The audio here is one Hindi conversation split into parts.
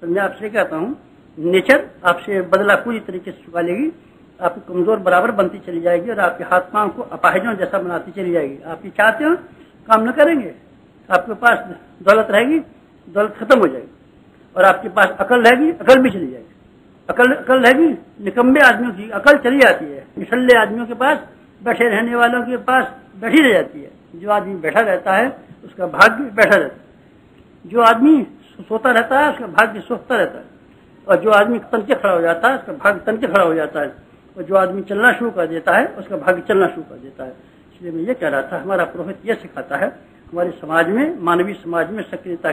तो मैं आपसे कहता हूँ, नेचर आपसे बदला पूरी तरीके से चुका लेगी, आपकी कमजोर बराबर बनती चली जाएगी और आपके हाथ पांव को अपाहिजों जैसा बनाती चली जाएगी। आप ये चाहते हो काम न करेंगे, आपके पास दौलत रहेगी, दौलत खत्म हो जाएगी, और आपके पास अकल रहेगी, अकल भी चली जाएगी। अकल रहेगी, निकम्मे आदमियों की अकल चली जाती है, निठल्ले आदमियों के पास, बैठे रहने वालों के पास बैठी रह जाती है। जो आदमी बैठा रहता है उसका भाग्य बैठा रहता है, जो आदमी सोता रहता है उसका भाग्य सोता रहता है, और जो आदमी तन के खड़ा हो जाता है उसका भाग्य तन के खड़ा हो जाता है, और जो आदमी चलना शुरू कर देता है उसका भाग्य चलना शुरू कर देता है। इसलिए मैं ये कह रहा था, हमारा पुरोहित ये सिखाता है, हमारे समाज में, मानवीय समाज में सक्रियता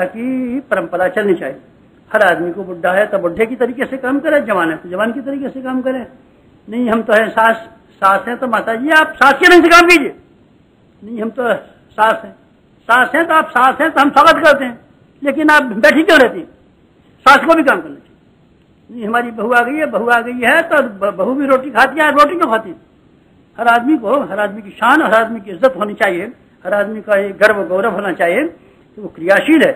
की परंपरा चलनी चाहिए। हर आदमी को, बुढ़ा है तो बुढ़े की तरीके से काम करे, जवान है तो जवान की तरीके से काम करे। नहीं हम तो है सास है तो माता जी आप सास के ढंग से काम कीजिए। नहीं हम तो सास हैं तो आप सास हैं तो हम स्वागत करते हैं, लेकिन आप बैठी क्यों रहती, सास को भी काम करना चाहिए। नहीं हमारी बहू आ गई है तो बहू भी रोटी खाती है, रोटी क्यों खाती। हर आदमी की शान, हर आदमी की इज्जत होनी चाहिए, हर आदमी का एक गर्व गौरव होना चाहिए कि वो क्रियाशील है।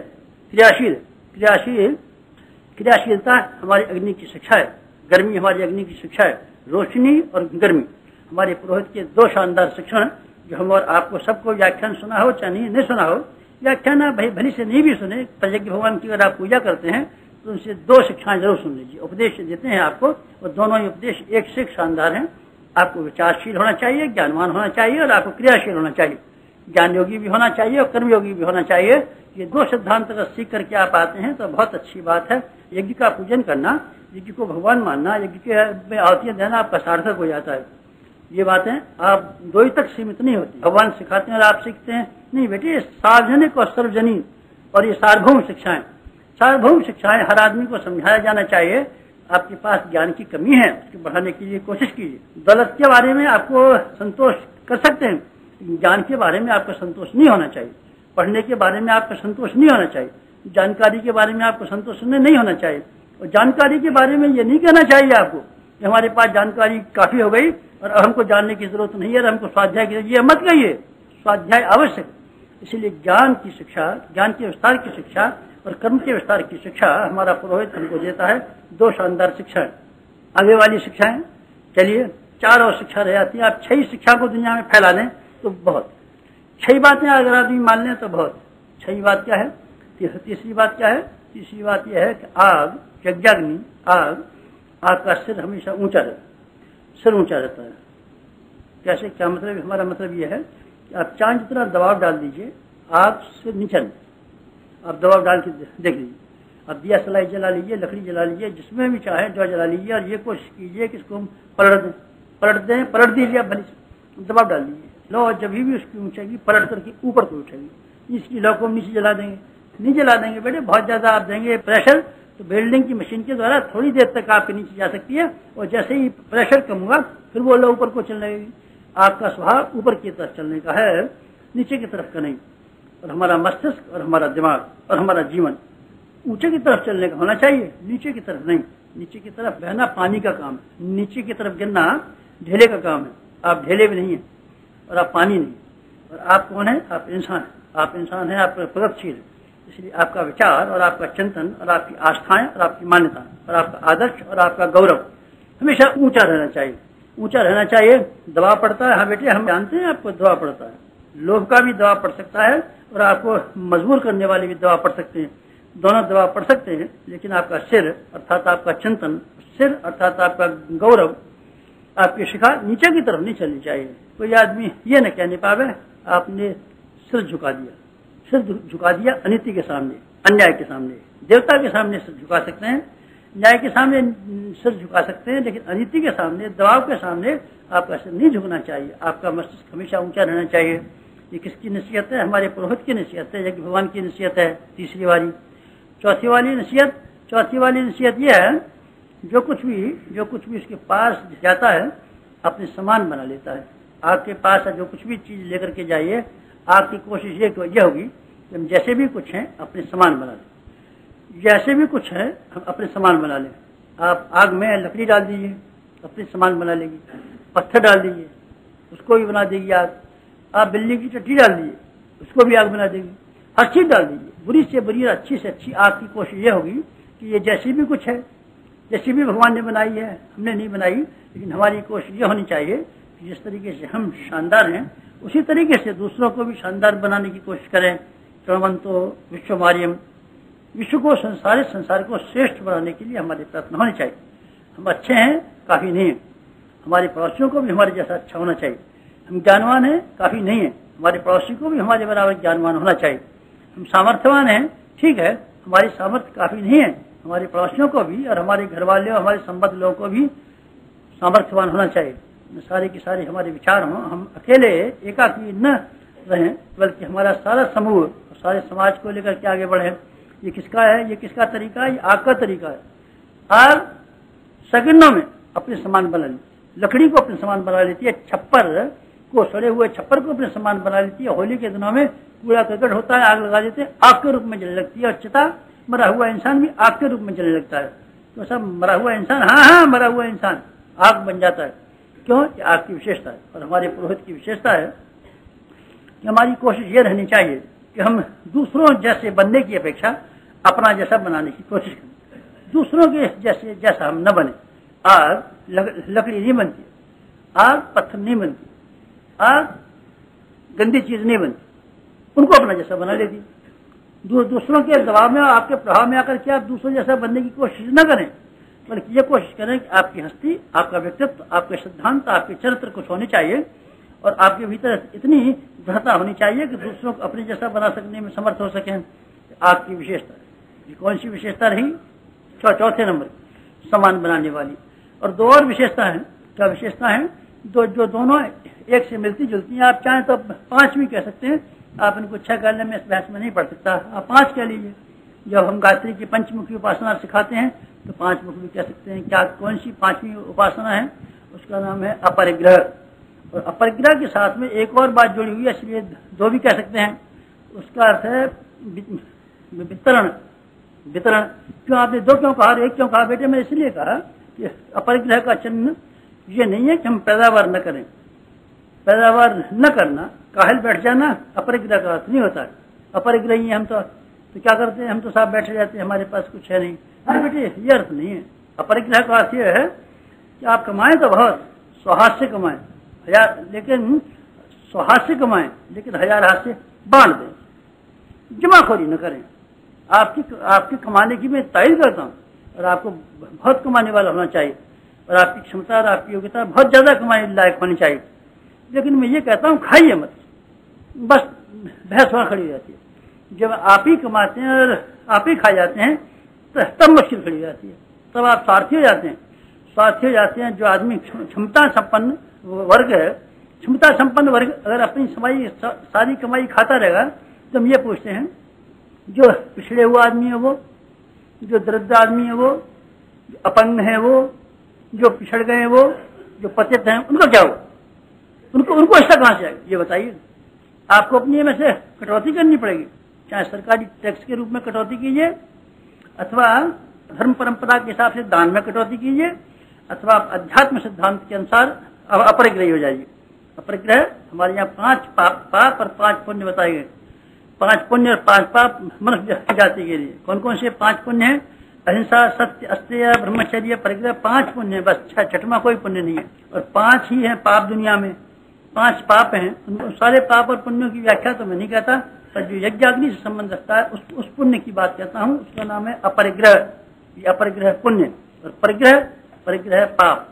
क्रियाशीलता हमारी अग्नि की शिक्षा है, गर्मी हमारी अग्नि की शिक्षा है, रोशनी और गर्मी। हमारे पुरोहित के दो शानदार शिक्षण जो हम और आपको सबको व्याख्यान सुना हो चाहे नहीं सुना हो, व्याख्यान आप भली से नहीं भी सुने, प्रज्ञ भगवान की अगर आप पूजा करते हैं तो उनसे दो शिक्षाएं जरूर सुन लीजिए। उपदेश देते हैं आपको, और दोनों ही उपदेश एक से एक शानदार हैं। आपको विचारशील होना चाहिए, ज्ञानवान होना चाहिए, और आपको क्रियाशील होना चाहिए। ज्ञान योगी भी होना चाहिए और कर्मयोगी भी होना चाहिए। ये दो सिद्धांत अगर सीख करके आप आते हैं तो बहुत अच्छी बात है। यज्ञ का पूजन करना, यज्ञ को भगवान मानना, यज्ञ के में आहुतियां देना आपका सार्थक हो जाता है। ये बातें आप दो ही तक सीमित नहीं होती, भगवान सिखाते हैं और आप सीखते हैं। नहीं बेटे, सार्वजनिक और सार्वजनीन, और ये सार्वभौम शिक्षाएं हर आदमी को समझाया जाना चाहिए। आपके पास ज्ञान की कमी है, उसको बढ़ाने के लिए कोशिश कीजिए। दौलत के बारे में आपको संतोष कर सकते हैं, ज्ञान के बारे में आपको संतोष नहीं होना चाहिए। पढ़ने के बारे में आपको संतोष नहीं होना चाहिए, जानकारी के बारे में आपको संतोष नहीं होना चाहिए। और जानकारी के बारे में ये नहीं कहना चाहिए आपको कि हमारे पास जानकारी काफी हो गई और अब हमको जानने की जरूरत नहीं है, हमको स्वाध्याय की, ये मत कहिए। स्वाध्याय आवश्यक। इसलिए ज्ञान की शिक्षा, ज्ञान के विस्तार की शिक्षा और कर्म के विस्तार की शिक्षा हमारा पुरोहित हमको देता है। दो शानदार शिक्षाएं। आगे वाली शिक्षाएं, चलिए 4 और शिक्षा रह जाती है। आप 6 शिक्षा को दुनिया में फैला लें तो बहुत, 6 बातें अगर आदमी मान लें तो बहुत। 6 बात क्या है? तीसरी बात क्या है? तीसरी बात यह है कि आग, यज्ञाग्नि, आग का सिर हमेशा ऊंचा रहता है, सिर ऊंचा रहता है। कैसे, क्या मतलब? हमारा मतलब यह है कि आप चांद जितना दबाव डाल दीजिए, आग से नीचे नहीं। आप दबाव डाल के देख लीजिए, आप दिया सलाई जला लीजिए, लकड़ी जला लीजिए, जिसमें भी चाहे जो जला लीजिए, और ये कोशिश कीजिए कि इसको हम पलट दीजिए, भली दबाव डाल दीजिए। लो जब भी उसकी ऊंचाई पलट करके ऊपर को उठेगी, इसकी लौ को नीचे जला देंगे, नहीं जला देंगे बेटे। बहुत ज्यादा आप देंगे प्रेशर तो वेल्डिंग की मशीन के द्वारा थोड़ी देर तक आपके नीचे जा सकती है, और जैसे ही प्रेशर कम हुआ फिर वो लौ ऊपर को चलने लगेगी। आपका स्वभाव ऊपर की तरफ चलने का है, नीचे की तरफ का नहीं। और हमारा मस्तिष्क और हमारा दिमाग और हमारा जीवन ऊंचे की तरफ चलने का होना चाहिए, नीचे की तरफ नहीं। नीचे की तरफ बहना पानी का काम है, नीचे की तरफ गिरना ढेले का काम है। आप ढेले भी नहीं है और आप पानी नहीं। और आप कौन है? आप इंसान है। आप इंसान है, आप प्रगतिशील है। इसलिए आपका विचार और आपका चिंतन और आपकी आस्थाएं और आपकी मान्यता और आपका आदर्श और आपका गौरव हमेशा ऊंचा रहना चाहिए, ऊंचा रहना चाहिए। दबाव पड़ता है, हाँ बेटे हम जानते हैं आपको दबाव पड़ता है। लोभ का भी दबाव पड़ सकता है और आपको मजबूर करने वाले भी दबाव पड़ सकते हैं। दोनों दबाव पड़ सकते हैं, लेकिन आपका सिर अर्थात आपका चिंतन, सिर अर्थात आपका गौरव, आपकी शिखा नीचे की तरफ नहीं चलनी चाहिए। कोई आदमी ये न कहने पावे आपने सिर झुका दिया। सिर झुका दिया अनिति के सामने, अन्याय के सामने। देवता के सामने सिर झुका सकते हैं, न्याय के सामने सिर झुका सकते हैं, लेकिन अनिति के सामने, दबाव के सामने आपका सिर नहीं झुकना चाहिए। आपका मस्तिष्क हमेशा ऊंचा रहना चाहिए। ये किसकी नसीहत है? हमारे पुरोहित की नसीहत है, यज्ञ भगवान की नसीहत है। तीसरी वाली। चौथी वाली नसीहत यह है, जो कुछ भी उसके पास जाता है अपने समान बना लेता है। आपके पास जो कुछ भी चीज लेकर के जाइए, आपकी कोशिश ये होगी कि हम जैसे भी कुछ हैं अपने समान बना लें। जैसे भी कुछ है हम अपने समान बना लें। आप आग में लकड़ी डाल दीजिए, अपने समान बना लेगी। पत्थर डाल दीजिए, उसको भी बना देगी आग। आप बिल्ली की टट्टी डाल दीजिए, उसको भी आग बना देगी। हर चीज डाल दीजिए, बुरी से बुरी और अच्छी से अच्छी आग की कोशिश ये होगी कि ये जैसी भी कुछ है, जैसी भी भगवान ने बनाई है, हमने नहीं बनाई, लेकिन हमारी कोशिश ये होनी चाहिए कि जिस तरीके से हम शानदार हैं उसी तरीके से दूसरों को भी शानदार बनाने की कोशिश करें। क्रमवंतो विश्वमार्यम, विश्व को, संसार को श्रेष्ठ बनाने के लिए हमारे प्रयत्न होने चाहिए। हम अच्छे हैं, काफी नहीं है, हमारे पड़ोसियों को भी हमारे जैसा अच्छा होना चाहिए। हम ज्ञानवान हैं, काफी नहीं है, हमारे पड़ोसी को भी हमारे बराबर ज्ञानवान होना चाहिए। हम सामर्थ्यवान हैं, ठीक है, हमारी सामर्थ्य काफी नहीं है, हमारे पड़ोसियों को भी और हमारे घर वाले और हमारे संबंध लोगों को भी सामर्थ्यवान होना चाहिए। सारे के सारे हमारे विचार हों, हम अकेले एकाकी न रहें, बल्कि हमारा सारा समूह और सारे समाज को लेकर के आगे बढ़े। ये किसका है, ये किसका तरीका है? ये आग का तरीका है। आग सेकंडों में अपने समान बना लेती, लकड़ी को अपने समान बना लेती है, छप्पर को, सड़े हुए छप्पर को अपने समान बना लेती है। होली के दिनों में कूड़ा करकट होता है, आग लगा देते हैं, आग के रूप में जलने लगती है। और चिता, मरा हुआ इंसान भी आग के रूप में जलने लगता है। तो सब मरा हुआ इंसान, हाँ, मरा हुआ इंसान आग बन जाता है। क्यों? ये आग की विशेषता है। और हमारे पुरोहित की विशेषता है कि हमारी कोशिश ये रहनी चाहिए कि हम दूसरों जैसे बनने की अपेक्षा अपना जैसा बनाने की कोशिश करें। दूसरों के जैसा हम न बने। आग लकड़ी नहीं बनती, आग पत्थर नहीं बनती, आग गंदी चीज नहीं बनती, उनको अपना जैसा बना लेती। दूसरों के दबाव में, आपके प्रभाव में आकर के आप दूसरों जैसा बनने की कोशिश न करें, बल्कि ये कोशिश करें कि आपकी हस्ती, आपका व्यक्तित्व, आपके सिद्धांत, आपके चरित्र कुछ होने चाहिए और आपके भीतर इतनी दृढ़ता होनी चाहिए कि दूसरों को अपने जैसा बना सकने में समर्थ हो सकें। आग की विशेषता, ये कौन सी विशेषता रही? चौथे नंबर, समान बनाने वाली। और दो और विशेषता है। क्या विशेषता है? जो दोनों एक से मिलती जुलती हैं। आप चाहें तो 5 भी कह सकते हैं, आप इनको 6 करने में इस बहस में नहीं पड़ सकता, आप 5 कह लीजिए। जब हम गायत्री की पंचमुखी उपासना सिखाते हैं तो 5 मुख भी कह सकते हैं। क्या, कौन सी 5वीं उपासना है? उसका नाम है अपरिग्रह। और अपरिग्रह के साथ में एक और बात जुड़ी हुई है, इसलिए 2 भी कह सकते हैं। उसका अर्थ है वितरण। वितरण क्यों आपने 2 क्यों कहा, 1 क्यों कहा? बेटे मैं इसलिए कहा कि अपरिग्रह का चिन्ह ये नहीं है कि हम पैदावार न करें। पैदावार न करना, काहिल बैठ जाना, अपरिग्रह का अर्थ नहीं होता है। अपरिग्रही हम तो क्या करते हैं? हम तो साफ बैठे जाते हैं, हमारे पास कुछ है नहीं। अरे बेटे ये अर्थ नहीं है। अपरिग्रह का अर्थ यह है कि आप कमाएं तो बहुत, स्वहास्य कमाएं, लेकिन स्वहास्य कमाएं, लेकिन हजार हाथ से बांट दें, जमाखोरी न करें। आपकी कमाने की मैं तारीफ करता हूँ, और आपको बहुत कमाने वाला होना चाहिए, और आपकी क्षमता और आपकी योग्यता बहुत ज्यादा कमाने लायक होनी चाहिए। लेकिन मैं ये कहता हूँ खाइए मत, बस बहस वहां खड़ी रहती है। जब आप ही कमाते हैं और आप ही खा जाते हैं तो तब मुश्किल खड़ी रहती है, तब आप स्वार्थी हो जाते हैं। स्वार्थी हो जाते हैं। जो आदमी क्षमता संपन्न वर्ग है, क्षमता संपन्न वर्ग अगर अपनी सारी कमाई खाता रहेगा तो हम ये पूछते हैं, जो पिछड़े हुआ आदमी है वो, जो दरिद्र आदमी है वो, जो अपंग है वो, जो पिछड़ गए हैं वो, जो पतित हैं, उनको क्या हुआ? उनको ऐसा कहां से आएगा? ये बताइए। आपको अपनी में से कटौती करनी पड़ेगी, चाहे सरकारी टैक्स के रूप में कटौती कीजिए, अथवा धर्म परंपरा के हिसाब से दान में कटौती कीजिए, अथवा आप अध्यात्म सिद्धांत के अनुसार अपरिग्रही हो जाइए। अपरिग्रह हमारे यहाँ 5 पाप और 5 पुण्य बताए गए। 5 पुण्य और 5 पाप मनुष्य जाति के लिए। कौन कौन से 5 पुण्य हैं? अहिंसा, सत्य, अस्तेय, ब्रह्मचर्य, परिग्रह, 5 पुण्य है बस। 6वां कोई पुण्य नहीं है। और 5 ही है पाप दुनिया में। 5 पाप हैं। सारे पाप और पुण्यों की व्याख्या तो मैं नहीं कहता, पर जो यज्ञाग्नि से संबंध रखता है उस पुण्य की बात कहता हूँ। उसका नाम है अपरिग्रह। ये अपरिग्रह पुण्य और परिग्रह पाप।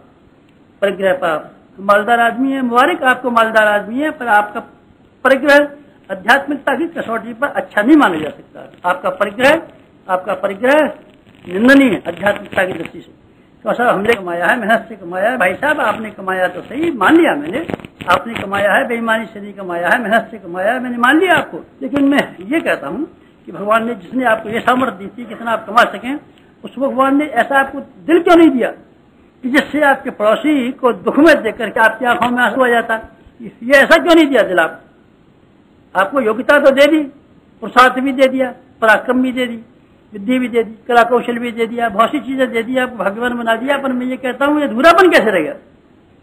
परिग्रह पाप। मालदार आदमी है, मुबारक आपको मालदार आदमी है, पर आपका परिग्रह आध्यात्मिकता की कसौटी पर अच्छा नहीं माना जा सकता। आपका परिग्रह निंदनीय है आध्यात्मिकता की दृष्टि से। तो साहब हमने कमाया है, मेहनत से कमाया है। भाई साहब आपने कमाया तो सही, मान लिया मैंने, आपने कमाया है, बेईमानी से नहीं कमाया है, मेहनत से कमाया है, मैंने मान लिया आपको। लेकिन मैं ये कहता हूँ कि भगवान ने जिसने आपको ये सामर्थ्य दी थी कितना आप कमा सकें, उस भगवान ने ऐसा आपको दिल क्यों नहीं दिया कि जिससे आपके पड़ोसी को दुख में देख करके आपकी आंखों में आंसू आ जाता? ये ऐसा क्यों नहीं दिया दिल आपको? योग्यता तो दे दी, पुरुषार्थ भी दे दिया, पराक्रम भी दे दी, विद्या भी दे दी, कला कौशल भी दे दिया, बहुत सी चीजें दे दी, आपको भगवान बना दिया। पर मैं ये कहता हूँ ये अधूरापन कैसे रहेगा?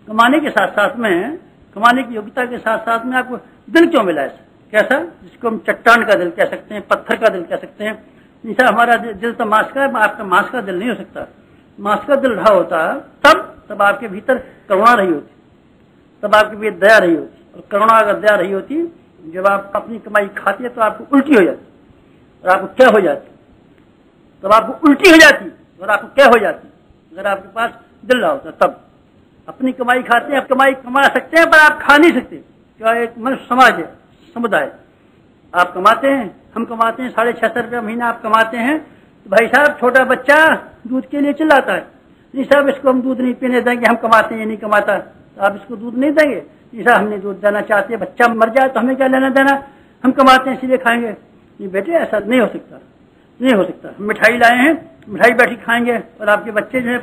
कमाने के साथ साथ में, कमाने की योग्यता के साथ साथ में आपको दिल क्यों मिला? कैसा, जिसको हम चट्टान का दिल कह सकते हैं, पत्थर का दिल कह सकते हैं। जैसा हमारा दिल तो मांस का है, आपका मांस का दिल नहीं हो सकता। मांस का दिल रहा होता तब आपके भीतर करुणा रही होती, तब आपके भीतर दया रही होती। और करुणा अगर दया रही होती, जब आप अपनी कमाई खाते तो आपको उल्टी हो जाती, और आपको क्या हो जाती, तब आपको उल्टी हो जाती और आपको क्या हो जाती। अगर आपके पास दिल रहा होता तब अपनी कमाई खाते हैं, आप कमाई कमा सकते हैं पर आप खा नहीं सकते। क्या एक मनुष्य समाज है, समुदाय, आप कमाते हैं, हम कमाते हैं, 650 रुपया महीना आप कमाते हैं, तो भाई साहब छोटा बच्चा दूध के लिए चिल्लाता है, नहीं साहब इसको हम दूध नहीं पीने देंगे, हम कमाते हैं ये नहीं कमाता, तो आप इसको दूध नहीं देंगे। नहीं साहब हमने दूध देना चाहते हैं, बच्चा मर जाए तो हमें क्या लेना देना, हम कमाते हैं इसलिए खाएंगे। नहीं बेटे ऐसा नहीं हो सकता, नहीं हो सकता। हम मिठाई लाए हैं, मिठाई बैठी खाएंगे, और आपके बच्चे जो है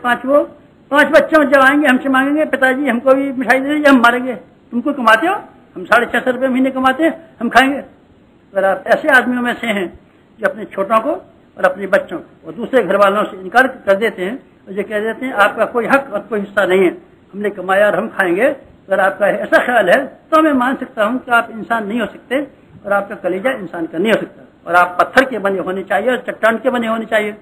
5 बच्चों जब आएंगे हमसे मांगेंगे पिताजी हमको भी मिठाई दे दीजिए, हम मारेंगे, तुमको कमाते हो, हम 650 रुपये महीने कमाते हैं, हम खाएंगे। अगर आप ऐसे आदमियों में से हैं जो अपने छोटों को और अपने बच्चों को और दूसरे घर वालों से इनकार कर देते हैं और ये कह देते हैं आपका कोई हक और कोई हिस्सा नहीं है, हमने कमाया और हम खाएंगे, अगर आपका ऐसा ख्याल है तो मैं मान सकता हूँ कि आप इंसान नहीं हो सकते और आपका कलेजा इंसान का नहीं हो सकता, और आप पत्थर के बने होने चाहिए और चट्टान के बने होने चाहिए।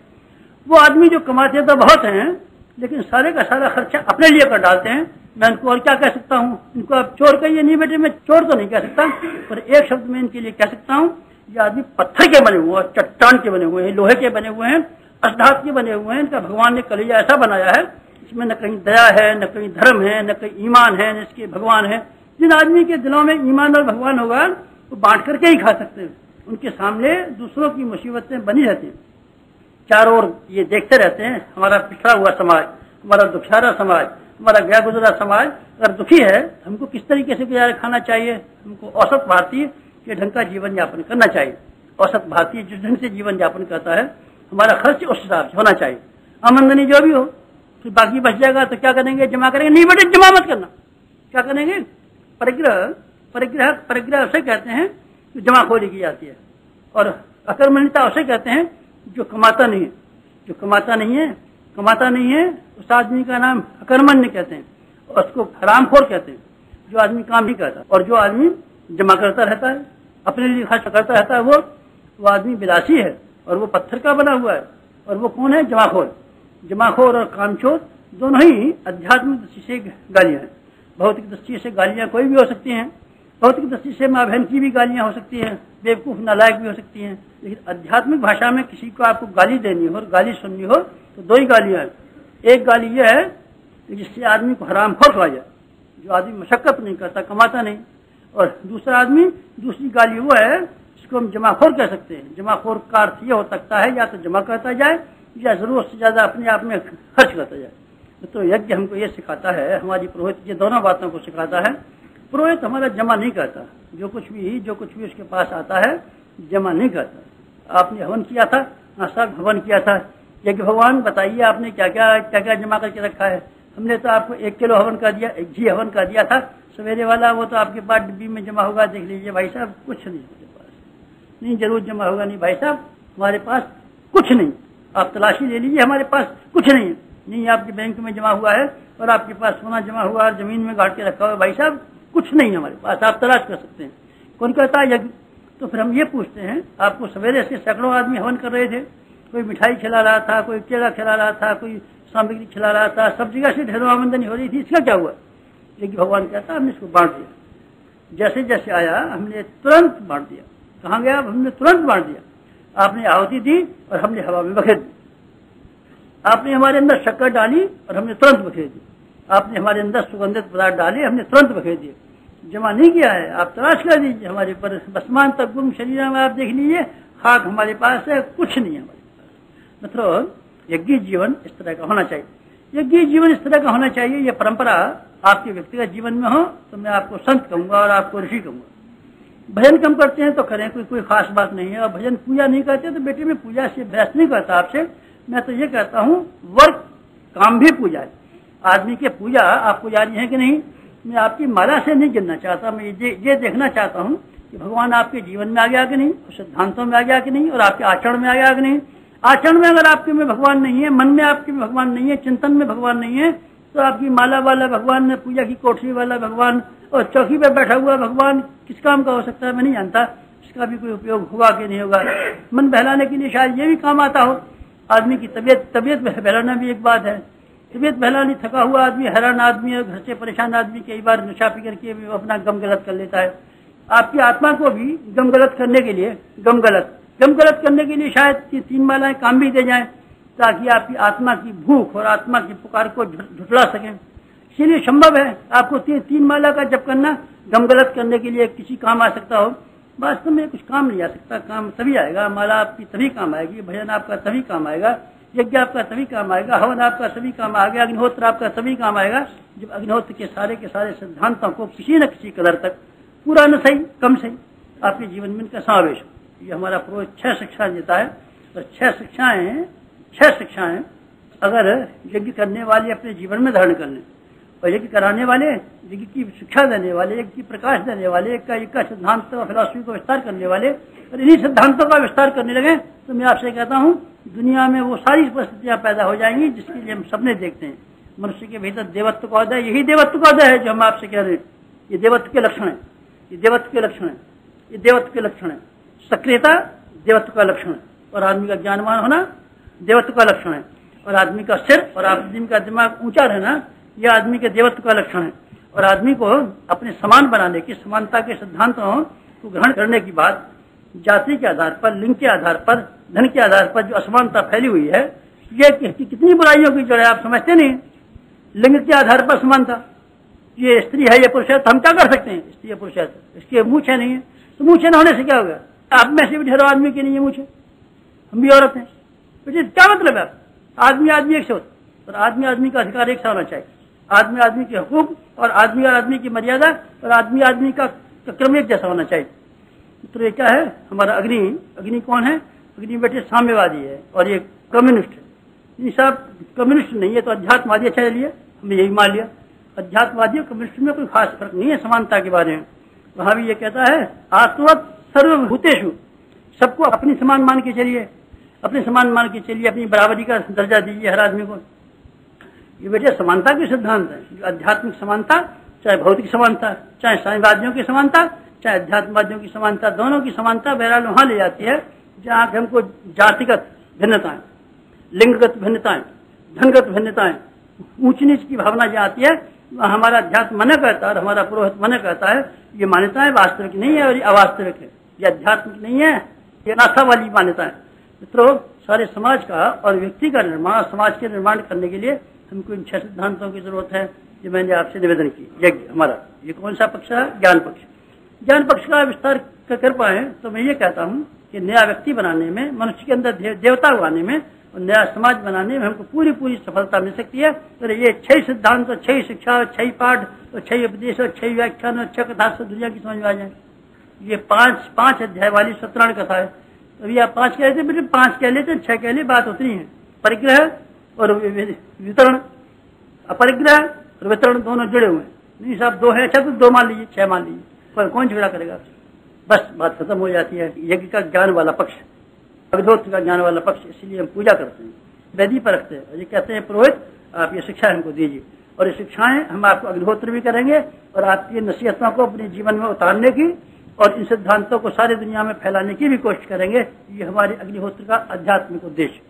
वो आदमी जो कमाते तो बहुत हैं लेकिन सारे का सारा खर्चा अपने लिए कर डालते हैं। मैं इनको और क्या कह सकता हूँ, इनको आप चोर कहिए, नहीं बेटे मैं चोर तो नहीं कह सकता, पर एक शब्द में इनके लिए कह सकता हूँ, ये आदमी पत्थर के बने हुए हैं, चट्टान के बने हुए हैं, लोहे के बने हुए हैं, अष्टधातु के बने हुए हैं। इनका भगवान ने कलेजा ऐसा बनाया है, इसमें न कहीं दया है, न कहीं धर्म है, न कहीं ईमान है, न इसके भगवान है। जिन आदमी के दिलों में ईमान और भगवान होगा वो बांट करके ही खा सकते हैं। उनके सामने दूसरों की मुसीबतें बनी रहती हैं, चारों ओर ये देखते रहते हैं। हमारा पिछड़ा हुआ समाज, हमारा दुखियारा समाज, हमारा गया गुजरा समाज अगर दुखी है, हमको किस तरीके से गुजारा खाना चाहिए। हमको औसत भारतीय के ढंग का जीवन यापन करना चाहिए। औसत भारतीय जिस ढंग से जीवन यापन करता है, हमारा खर्च उस हिसाब से होना चाहिए। आमदनी जो भी हो, फिर बाकी बच जाएगा तो क्या करेंगे, जमा करेंगे। नहीं बेटे जमा मत करना, क्या करेंगे, परिग्रह। परिग्रह परिग्रह उसे कहते हैं जो जमाखोरी की जाती है, और अकर्मण्यता उसे कहते हैं जो कमाता नहीं है। जो कमाता नहीं है उस आदमी का नाम अकर्मण्य कहते हैं, और उसको हरामखोर कहते हैं, जो आदमी काम नहीं करता। और जो आदमी जमा करता रहता है, अपने लिए खर्च करता रहता है, वो आदमी विलासी है और वो पत्थर का बना हुआ है। और वो कौन है, जमाखोर। जमाखोर और कामचोर दोनों ही आध्यात्मिक दृष्टि से गालियां हैं। भौतिक दृष्टि से गालियां कोई भी हो सकती हैं, भौतिक दृष्टि से माँ बहन की भी गालियां हो सकती हैं, बेवकूफ नालायक भी हो सकती हैं, लेकिन आध्यात्मिक भाषा में किसी को आपको गाली देनी हो और गाली सुननी हो तो दो ही गालियां हैं। एक गाली यह है कि जिससे आदमी को हरामखोर कहा जाए, जो आदमी मशक्कत नहीं करता, कमाता नहीं, और दूसरी गाली वो है जिसको हम जमाखोर कह सकते हैं। जमाखोर का अर्थ यह हो सकता है या तो जमा करता जाए या जरूरत से ज्यादा अपने आप में खर्च करता जाए। तो यज्ञ हमको ये सिखाता है, हमारी पुरोहित ये दोनों बातों को सिखाता है। पुरोहित हमारा जमा नहीं करता, जो कुछ भी उसके पास आता है जमा नहीं करता। आपने हवन किया था, सब हवन किया था, यज्ञ भगवान बताइए आपने क्या क्या जमा करके रखा है। हमने तो आपको 1 किलो हवन कर दिया, 1 घी हवन कर दिया था सवेरे वाला, वो तो आपके पास डिब्बी में जमा होगा, देख लीजिए भाई साहब, कुछ नहीं हमारे पास। नहीं जरूर जमा होगा, नहीं भाई साहब हमारे पास कुछ नहीं, आप तलाशी ले लीजिए, हमारे पास कुछ नहीं है। नहीं आपके बैंक में जमा हुआ है और आपके पास सोना जमा हुआ और जमीन में गाड़ के रखा हुआ है, भाई साहब कुछ नहीं हमारे पास, आप तलाश कर सकते हैं। कौन कहता है यज्ञ? तो फिर हम ये पूछते हैं, आपको सवेरे से सैकड़ों आदमी हवन कर रहे थे, कोई मिठाई खिला रहा था, कोई केला खिला रहा था, कोई सामग्री खिला रहा था, सब जगह से ढेरों आमदनी हो रही थी, इसका क्या हुआ? लेकिन भगवान कहता हमने इसको बांट दिया, जैसे जैसे आया हमने तुरंत बांट दिया। कहाँ गया? हमने तुरंत बांट दिया। आपने आहुति दी और हमने हवा में बखेर दी। आपने हमारे अंदर शक्कर डाली और हमने तुरंत बखेर दी। आपने हमारे अंदर सुगंधित पदार्थ डाले, हमने तुरंत बखेर दिए। जमा नहीं किया है, आप तलाश कर लीजिए हमारे पर। बसमान तक गुम शरीर में आप देख लीजिए, खाक हमारे पास है, कुछ नहीं है हमारे पास। मतलब यज्ञ जीवन इस तरह का होना चाहिए। यज्ञ जीवन इस तरह का होना चाहिए। यह परंपरा आपके व्यक्तिगत जीवन में हो तो मैं आपको संत कहूंगा और आपको ऋषि कहूंगा। भजन कम करते हैं तो करें, कोई खास बात नहीं है। और भजन पूजा नहीं करते तो बेटे में पूजा से बहस नहीं करता आपसे। मैं तो ये कहता हूँ वर्क काम भी पूजा है। आदमी के पूजा आप पुजारी हैं कि नहीं, मैं आपकी माला से नहीं गिनना चाहता। मैं ये देखना चाहता हूँ कि भगवान आपके जीवन में आ गया कि नहीं, सिद्धांतों में आ गया कि नहीं, और आपके आचरण में आ गया कि नहीं। आचरण में अगर आपके में भगवान नहीं है, मन में आपके में भगवान नहीं है, चिंतन में भगवान नहीं है, तो आपकी माला वाला भगवान, पूजा की कोठरी वाला भगवान, और चौकी पर बैठा हुआ भगवान किस काम का हो सकता है मैं नहीं जानता, इसका भी कोई उपयोग होगा कि नहीं होगा। मन बहलाने के लिए शायद ये भी काम आता हो। आदमी की तबीयत बहलाना भी एक बात है। तबीयत बहलानी, थका हुआ आदमी, हैरान आदमी है, घर से परेशान आदमी कई बार नशा पी करके अपना गम गलत कर लेता है। आपकी आत्मा को भी गम गलत करने के लिए शायद 3 मालाएं काम भी दे जाएं, ताकि आपकी आत्मा की भूख और आत्मा की पुकार को झुठला सकें। इसलिए संभव है आपको 3 माला का जप करना गम गलत करने के लिए किसी काम आ सकता हो। वास्तव में कुछ काम नहीं आ सकता। काम तभी आएगा, माला आपकी तभी काम आएगी, भजन आपका तभी काम आएगा, यज्ञ आपका तभी काम आएगा, हवन आपका तभी काम आएगा, अग्निहोत्र आपका तभी काम आएगा जब अग्निहोत्र के सारे सिद्धांतों को किसी न किसी कदर तक, पूरा न सही कम सही, आपके जीवन में इनका समावेश हो। ये हमारा पुरोहित 6 शिक्षा देता है। और 6 शिक्षाएं अगर यज्ञ करने वाले अपने जीवन में धारण कर लें, और यज्ञ कराने वाले, यज्ञ की शिक्षा देने वाले, यज्ञ की प्रकाश देने वाले, एक का सिद्धांत और फिलॉसफी को विस्तार करने वाले, और इन्हीं सिद्धांतों का विस्तार करने लगे तो मैं आपसे कहता हूँ दुनिया में वो सारी परिस्थितियां पैदा हो जाएंगी जिसके लिए हम सपने देखते हैं। मनुष्य के भीतर देवत्व का उदय, यही देवत्व का उदय है जो हम आपसे कह रहे हैं। ये देवत्व के लक्षण है, ये देवत्व के लक्षण है, ये देवत्व के लक्षण है। सक्रियता देवत्व का लक्षण है, और आदमी का ज्ञानवान होना देवत्व का लक्षण है, और आदमी का सिर और आदमी का दिमाग ऊंचा रहना यह आदमी के देवत्व का लक्षण है। और आदमी को अपने समान बनाने की, समानता के सिद्धांतों को ग्रहण करने की बात, जाति के आधार पर, लिंग के आधार पर, धन के आधार पर जो असमानता फैली हुई है, ये कितनी बुराइयों की जड़ है आप समझते नहीं। लिंग के आधार पर समानता, ये स्त्री है, ये पुरुष है, तो हम क्या कर सकते हैं? स्त्री है, पुरुष है, इसके मूछ है नहीं है, तो मूछ न होने से क्या होगा? आप में से भी ढेरों आदमी की नहीं है मूछ, हम भी औरत हैं, तो क्या मतलब है? आदमी एक से होता, और आदमी का अधिकार एक सा होना चाहिए। आदमी के हुकूक और आदमी की मर्यादा और आदमी का क्रम एक जैसा होना चाहिए। तो ये क्या है? हमारा अग्नि कौन है? अग्नि बेटे साम्यवादी है और ये कम्युनिस्ट है। ये सब कम्युनिस्ट नहीं है तो अध्यात्मवादी। अच्छा चलिए हमने यही मान लिया, अध्यात्मवादी और कम्युनिस्ट में कोई खास फर्क नहीं है समानता के बारे में। वहां भी ये कहता है आत्मवत सर्वभूतेषु, सबको अपनी समान मान के चलिए, अपने समान मान के चलिए, अपनी बराबरी का दर्जा दीजिए हर आदमी को। ये बेटे समानता के सिद्धांत है। आध्यात्मिक समानता, चाहे भौतिक समानता, चाहे साईवादियों की समानता, चाहे अध्यात्मवादियों की समानता, दोनों की समानता बहरहाल वहां ले जाती है जहां हमको जातिगत भिन्नताएं, लिंगगत भिन्नताएं, धनगत भिन्नताएं, ऊंच नीच की भावना जहाँ आती है, हमारा अध्यात्म मना कहता है और हमारा पुरोहित मना कहता है ये मान्यताएं वास्तविक नहीं है और ये अवास्तविक है, ये आध्यात्मिक नहीं है, ये नासा वाली मान्यताएं। मित्रों, सारे समाज का और व्यक्ति का निर्माण, समाज के निर्माण करने के लिए हमको इन 6 सिद्धांतों की जरूरत है जो मैंने आपसे निवेदन की। यज्ञ हमारा ये कौन सा पक्ष है? ज्ञान पक्ष। ज्ञान पक्ष का विस्तार कर पाए तो मैं ये कहता हूँ कि नया व्यक्ति बनाने में, मनुष्य के अंदर देवता उगाने में और नया समाज बनाने में हमको पूरी सफलता मिल सकती है। तो ये 6 सिद्धांत और 6 शिक्षा, 6 पाठ और 6 उपदेश और 6 व्याख्यान और 6 कथा से दुनिया की समझ में आ जाए। ये 5 अध्याय वाली सत्यनारायण कथा है। अभी आप 5 कह लेते, बेटे 5 कह लेते, 6 कह ले, बात उतनी है। परिग्रह और वितरण, अपरिग्रह और वितरण दोनों जुड़े हुए हैं। नहीं साहब 2 है, अच्छा तो 2 मान लीजिए, 6 मान लीजिए, पर कौन झगड़ा करेगा? बस बात खत्म हो जाती है। यज्ञ का ज्ञान वाला पक्ष, अग्निहोत्र का ज्ञान वाला पक्ष, इसलिए हम पूजा करते हैं, वेदी पर रखते हैं। ये कहते हैं पुरोहित आप ये शिक्षा हमको दीजिए, और ये शिक्षाएं हम आपको अग्निहोत्र भी करेंगे और आपकी नसीहतों को अपने जीवन में उतारने की और इन सिद्धांतों को सारी दुनिया में फैलाने की भी कोशिश करेंगे। ये हमारे अग्निहोत्र का आध्यात्मिक उद्देश्य।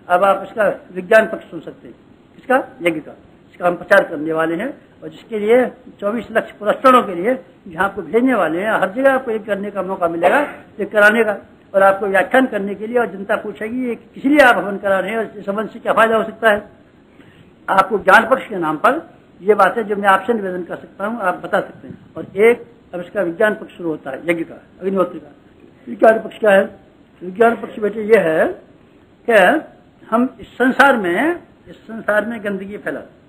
अब आप इसका विज्ञान पक्ष सुन सकते हैं, इसका यज्ञ का, इसका हम प्रचार करने वाले हैं और जिसके लिए 24 लाख पुरस्कारों के लिए जहाँ आपको भेजने वाले हैं, हर जगह आपको एक करने का मौका मिलेगा, ये कराने का, और आपको व्याख्यान करने के लिए। और जनता पूछेगी ये किस लिए आप हवन करा रहे हैं और इस हवन से क्या फायदा हो सकता है। आपको ज्ञान पक्ष के नाम पर ये बातें जो मैं आपसे निवेदन कर सकता हूँ आप बता सकते हैं। और एक अब इसका विज्ञान पक्ष शुरू होता है यज्ञ का, अग्निहोत्र का। विज्ञान पक्ष क्या है? विज्ञान पक्ष बेटे ये है कि हम इस संसार में गंदगी फैलाते।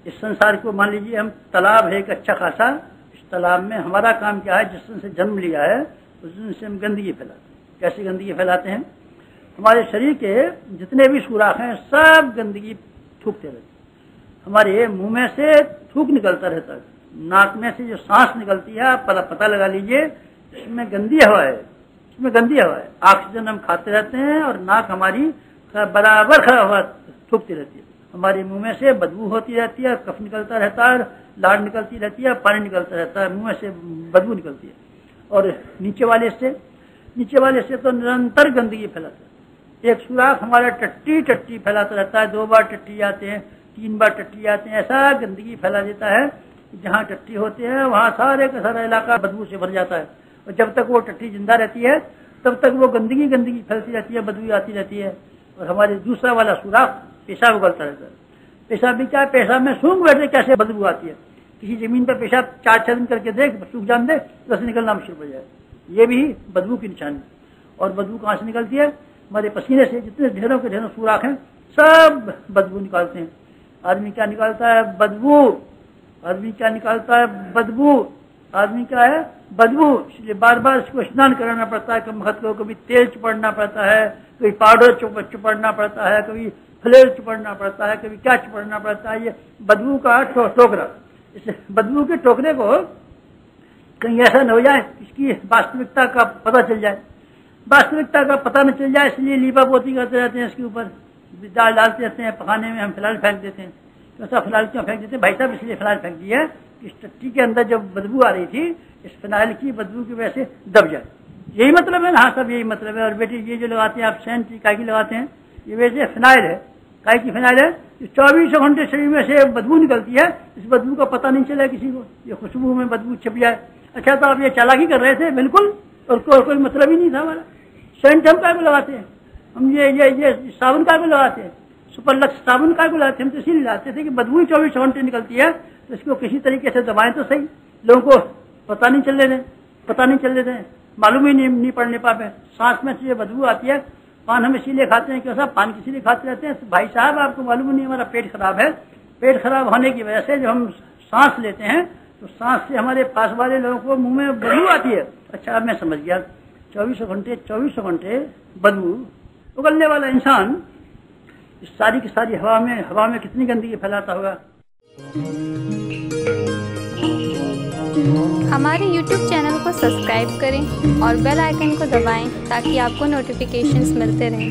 इस संसार को मान लीजिए हम तालाब है एक अच्छा खासा, इस तालाब में हमारा काम क्या है? जिस दिन से जन्म लिया है उस दिन से हम गंदगी फैलाते हैं। कैसे गंदगी फैलाते हैं? हमारे शरीर के जितने भी सुराख हैं सब गंदगी थूकते रहते हैं। हमारे मुंह में से थूक निकलता रहता है, नाक में से जो सांस निकलती है आप पता लगा लीजिए इसमें गंदी हवा है, इसमें गंदी हवा है। ऑक्सीजन हम खाते रहते हैं और नाक हमारी बराबर हवा थूकती रहती है। हमारे मुंह में से बदबू होती रहती है, कफ निकलता रहता है, लार निकलती रहती है, पानी निकलता रहता है, मुंह में से बदबू निकलती है। और नीचे वाले से तो निरंतर गंदगी फैलाता है। एक सुराख हमारा टट्टी फैलाता रहता है, 2 बार टट्टी आते हैं, 3 बार टट्टी आते हैं, ऐसा गंदगी फैला देता है। जहाँ टट्टी होते हैं वहाँ सारे का सारा इलाका बदबू से भर जाता है। और जब तक वो टट्टी जिंदा रहती है तब तक वो गंदगी फैलती रहती है, बदबू आती रहती है। और हमारे दूसरा वाला सुराख पेशाब उगलता रहता है। पेशाब भी क्या, पेशाब में सूंघ बैठे कैसे बदबू आती है। किसी जमीन पर पेशाब 4-6 दिन करके देख, सूख जान दे, बस निकलना शुरू हो जाए, ये भी बदबू की निशानी। और बदबू कहाँ से निकलती है? हमारे पसीने से। जितने ढेरों के ढेरों सुराख हैं सब बदबू निकालते हैं। आदमी क्या निकालता है? बदबू। आदमी क्या निकालता है? बदबू। आदमी क्या है? बदबू। इसलिए बार बार इसको स्नान कराना पड़ता है। कभी तेल चुपड़ना पड़ता है, कभी पाउडर चुपड़ना पड़ता है, कभी फ्लेल चुपड़ना पड़ता है, कभी क्या चुपड़ना पड़ता है। ये बदबू का टोकरा। इस बदबू के टोकरे को कहीं ऐसा न हो जाए इसकी वास्तविकता का पता चल जाए। वास्तविकता का पता न चल जाए इसलिए लीपा पोती करते रहते हैं। इसके ऊपर दाल डालते रहते हैं, पकाने में हम फिलहाल फेंक देते हैं। ऐसा फिलहाल क्यों फेंक देते हैं? भाई साहब इसलिए फिलहाल फेंक दिया है कि इस टट्टी के अंदर जब बदबू आ रही थी, इस फिनाइल की बदबू की वजह से दब जाए। यही मतलब है ना? हाँ सब यही मतलब है। और बेटी ये जो लगाते हैं आप सेंट काय की लगाते हैं, ये वैसे फिनाइल है। काय की फिनाइल है? 24 घंटे शरीर में से बदबू निकलती है, इस बदबू का पता नहीं चला किसी को। ये खुशबू में बदबू छिप जाए। अच्छा तो आप ये चालाकी कर रहे थे? बिल्कुल। और कोई मतलब ही नहीं था हमारा। सेंट हम काय को लगाते हैं? हम ये साबुन काय को लगाते हैं? सुपरलक्स साबुन काय को लगाते हैं? हम तो इसीलिए लगाते थे कि बदबू 24 घंटे निकलती है, तो इसको किसी तरीके से दबाएं तो सही। लोगों को पता नहीं चलने दें, मालूम ही नहीं पड़ने पाए। सांस में से बदबू आती है। पान हम इसीलिए खाते हैं, क्यों साहब? पान किसी खाते रहते हैं? तो भाई साहब आपको मालूम नहीं, हमारा पेट खराब है। पेट खराब होने की वजह से जब हम सांस लेते हैं तो सांस से हमारे पास वाले लोगों को मुंह में बदबू आती है। अच्छा अब मैं समझ गया। 24 घंटे बदबू उगलने वाला इंसान इस सारी की सारी हवा में कितनी गंदगी फैलाता होगा। हमारे YouTube चैनल को सब्सक्राइब करें और बेल आइकन को दबाएं ताकि आपको नोटिफिकेशंस मिलते रहें।